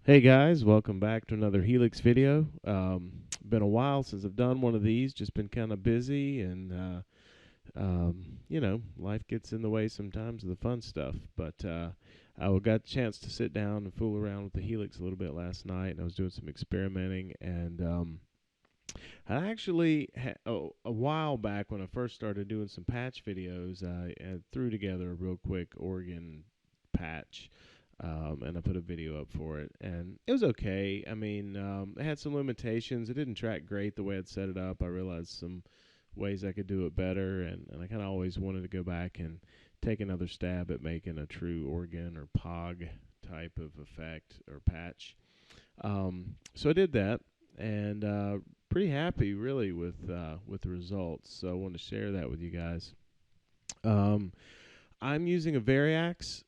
Hey guys, welcome back to another Helix video. Been a while since I've done one of these, just been kind of busy and life gets in the way sometimes of the fun stuff. But I got a chance to sit down and fool around with the Helix a little bit last night, and I was doing some experimenting. And I actually, a while back when I first started doing some patch videos, I threw together a real quick organ patch, and I put a video up for it, and it was okay. I mean, it had some limitations. It didn't track great the way I'd set it up. I realized some ways I could do it better, and I kind of always wanted to go back and take another stab at making a true organ or POG type of effect or patch. So I did that, and pretty happy really with the results. So I wanted to share that with you guys. Um, I'm using a Variax.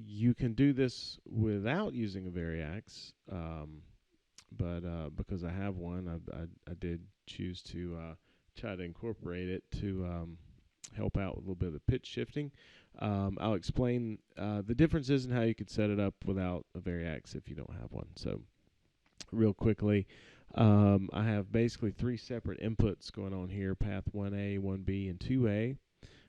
You can do this without using a Variax, but because I have one, I did choose to try to incorporate it to help out with a little bit of the pitch shifting. I'll explain the differences in how you could set it up without a Variax if you don't have one. So real quickly, I have basically three separate inputs going on here: path 1A, 1B, and 2A.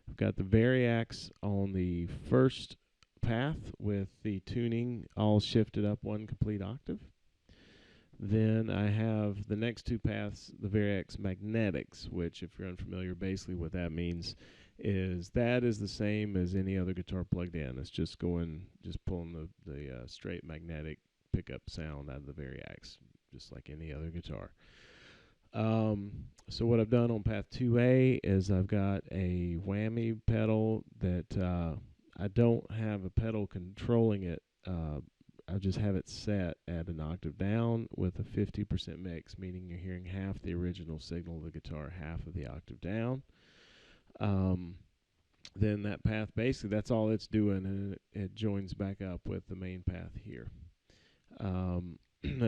I've got the Variax on the first path with the tuning all shifted up one complete octave. Then I have the next two paths, the Variax magnetics, which, if you're unfamiliar, basically what that means is that is the same as any other guitar plugged in. It's just pulling the straight magnetic pickup sound out of the Variax, just like any other guitar. So what I've done on path 2A is I've got a whammy pedal that I don't have a pedal controlling it. I just have it set at an octave down with a 50% mix, meaning you're hearing half the original signal of the guitar, half of the octave down. Then that path, basically, that's all it's doing, and it joins back up with the main path here. And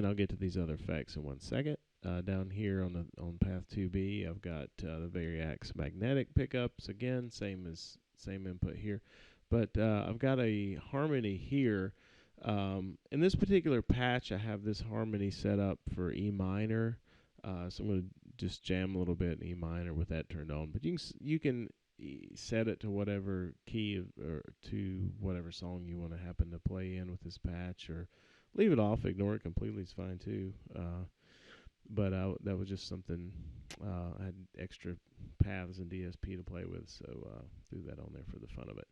I'll get to these other effects in 1 second. Down here on path 2B, I've got the Variax magnetic pickups again, same input here, but I've got a harmony here. In this particular patch, I have this harmony set up for E minor, so I'm going to just jam a little bit in E minor with that turned on. But you can set it to whatever key or to whatever song you want to happen to play in with this patch, or leave it off, ignore it completely is fine too. But that was just something, I had extra paths and DSP to play with, so threw that on there for the fun of it.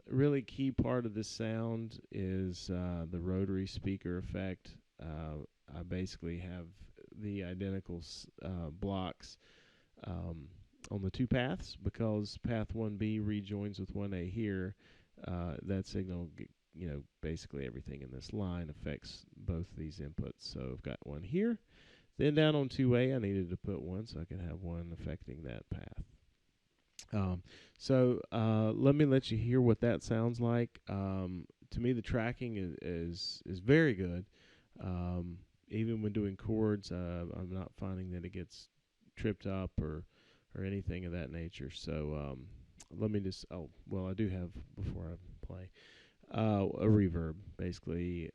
Really key part of this sound is the rotary speaker effect. I basically have the identical blocks on the two paths, because path 1B rejoins with 1A here. That signal, basically everything in this line affects both these inputs. So I've got one here. Then down on 2A, I needed to put one so I could have one affecting that path. So let me let you hear what that sounds like. To me, the tracking is very good. Even when doing chords, I'm not finding that it gets tripped up or anything of that nature. So let me just, I do have, before I play, a reverb, basically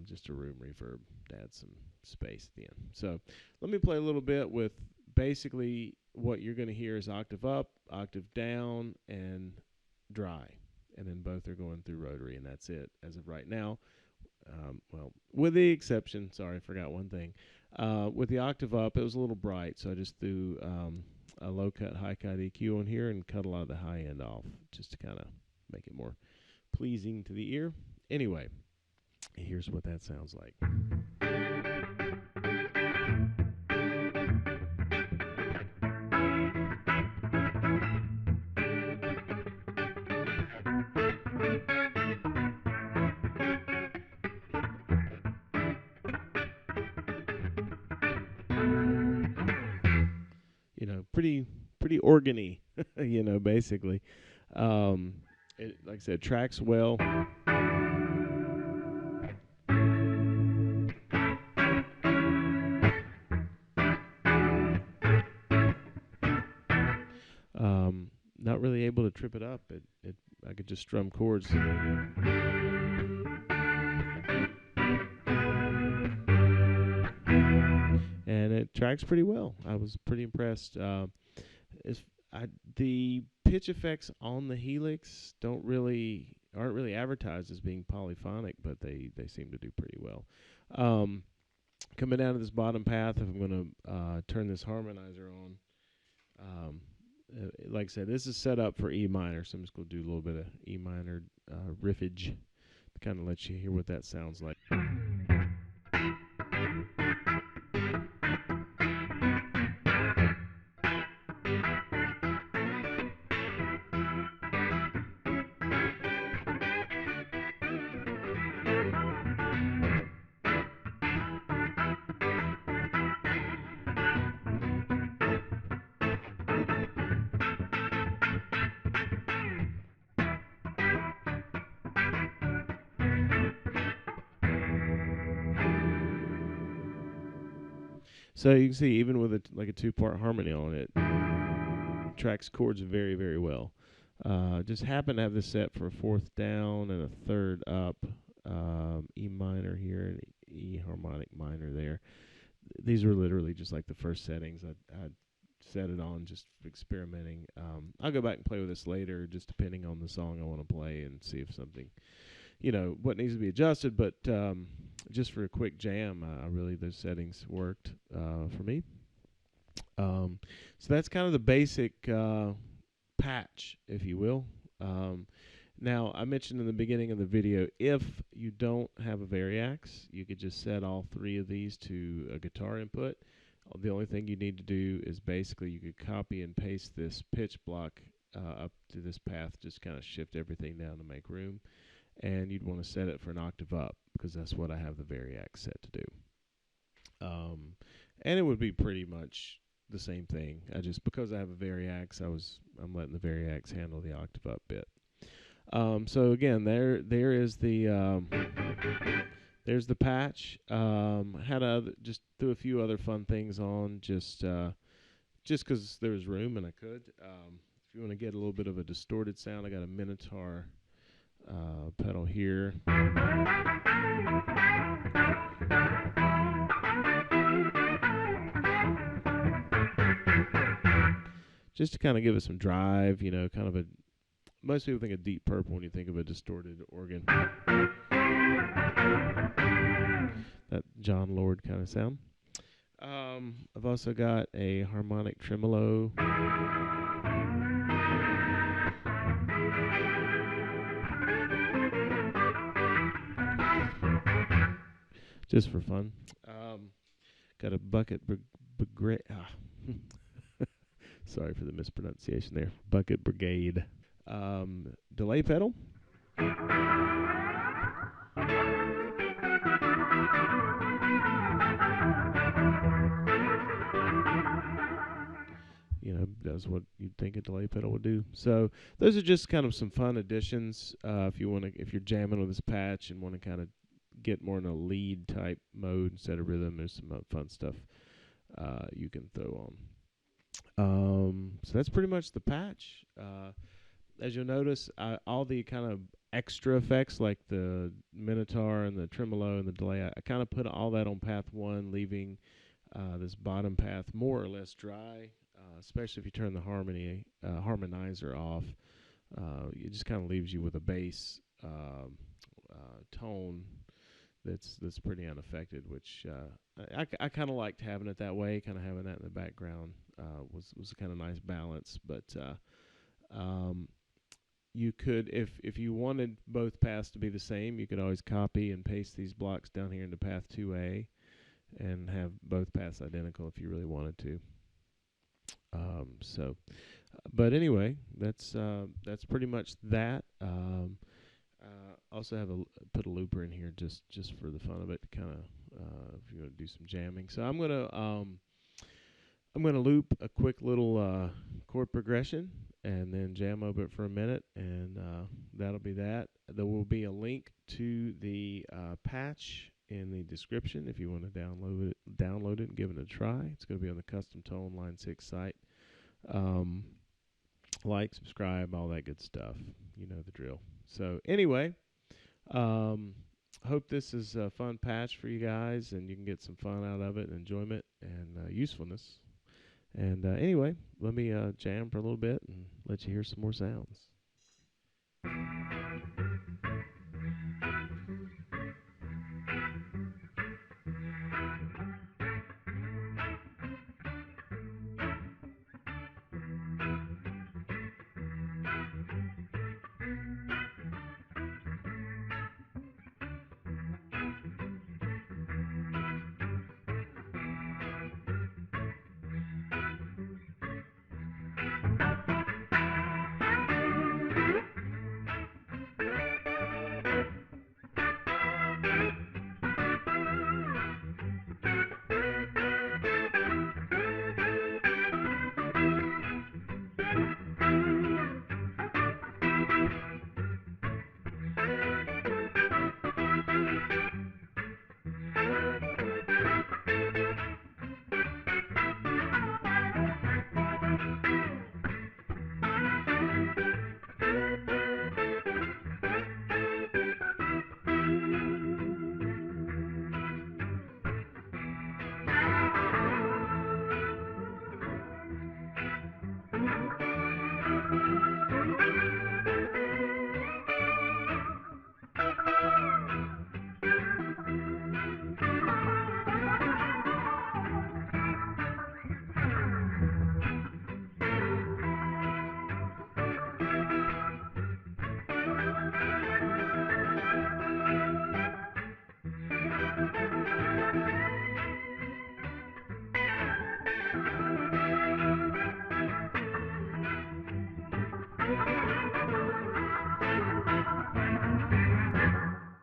just a room reverb to add some space at the end. So let me play a little bit with basically what you're going to hear is octave up, octave down, and dry. And then both are going through rotary, and that's it as of right now. With the exception, sorry, I forgot one thing. With the octave up, it was a little bright, so I just threw a low cut, high cut EQ on here and cut a lot of the high end off just to kind of make it more pleasing to the ear. Anyway, here's what that sounds like. Pretty organy, basically. It, like I said, tracks well. Not really able to trip it up. I could just strum chords. tracks pretty well. I was pretty impressed. If I, the pitch effects on the Helix aren't really advertised as being polyphonic, but they seem to do pretty well. Um, Coming down to this bottom path, if I'm going to turn this harmonizer on, like I said, this is set up for E minor, so I'm just going to do a little bit of E minor riffage to kind of let you hear what that sounds like. So you can see, even with like a two-part harmony on it, tracks chords very, very well. Just happen to have this set for a fourth down and a third up, E minor here and E harmonic minor there. These were literally just like the first settings I set it on, just experimenting. I'll go back and play with this later, just depending on the song I want to play, and see if something, what needs to be adjusted. But just for a quick jam, really those settings worked for me. So that's kind of the basic patch, if you will. Now, I mentioned in the beginning of the video, if you don't have a Variax, you could just set all three of these to a guitar input. The only thing you need to do is basically you could copy and paste this pitch block up to this path, just kind of shift everything down to make room. And you'd want to set it for an octave up, because that's what I have the Variax set to do. And it would be pretty much the same thing. Because I have a Variax, I'm letting the Variax handle the octave up bit. So again, there is the there's the patch. Had just threw a few other fun things on, just because there was room and I could. If you want to get a little bit of a distorted sound, I got a Minotaur pedal here. Just to kind of give it some drive, kind of most people think of Deep Purple when you think of a distorted organ. That John Lord kind of sound. I've also got a harmonic tremolo. Just for fun. Got a bucket sorry for the mispronunciation there. Bucket Brigade. Delay pedal. Does what you'd think a delay pedal would do. So those are just kind of some fun additions. If you're jamming with this patch and want to kind of get more in a lead type mode instead of rhythm, there's some fun stuff you can throw on. So that's pretty much the patch. As you'll notice, all the kind of extra effects like the Minotaur and the tremolo and the delay, I kind of put all that on path 1, leaving this bottom path more or less dry, especially if you turn the harmonizer off. It just kind of leaves you with a bass tone that's pretty unaffected, which I kind of liked having it that way. Kind of having that in the background was a kind of nice balance. But you could, if you wanted both paths to be the same, you could always copy and paste these blocks down here into path 2A and have both paths identical if you really wanted to. But anyway, that's pretty much that. Also have put a looper in here just for the fun of it, kind of if you want to do some jamming. So I'm gonna loop a quick little chord progression and then jam over it for a minute, and that'll be that. There will be a link to the patch in the description if you want to download it and give it a try. It's going to be on the Custom Tone Line 6 site. Like, subscribe, all that good stuff. You know the drill. So anyway, hope this is a fun patch for you guys, and you can get some fun out of it, enjoyment, and usefulness. And anyway, let me jam for a little bit and let you hear some more sounds.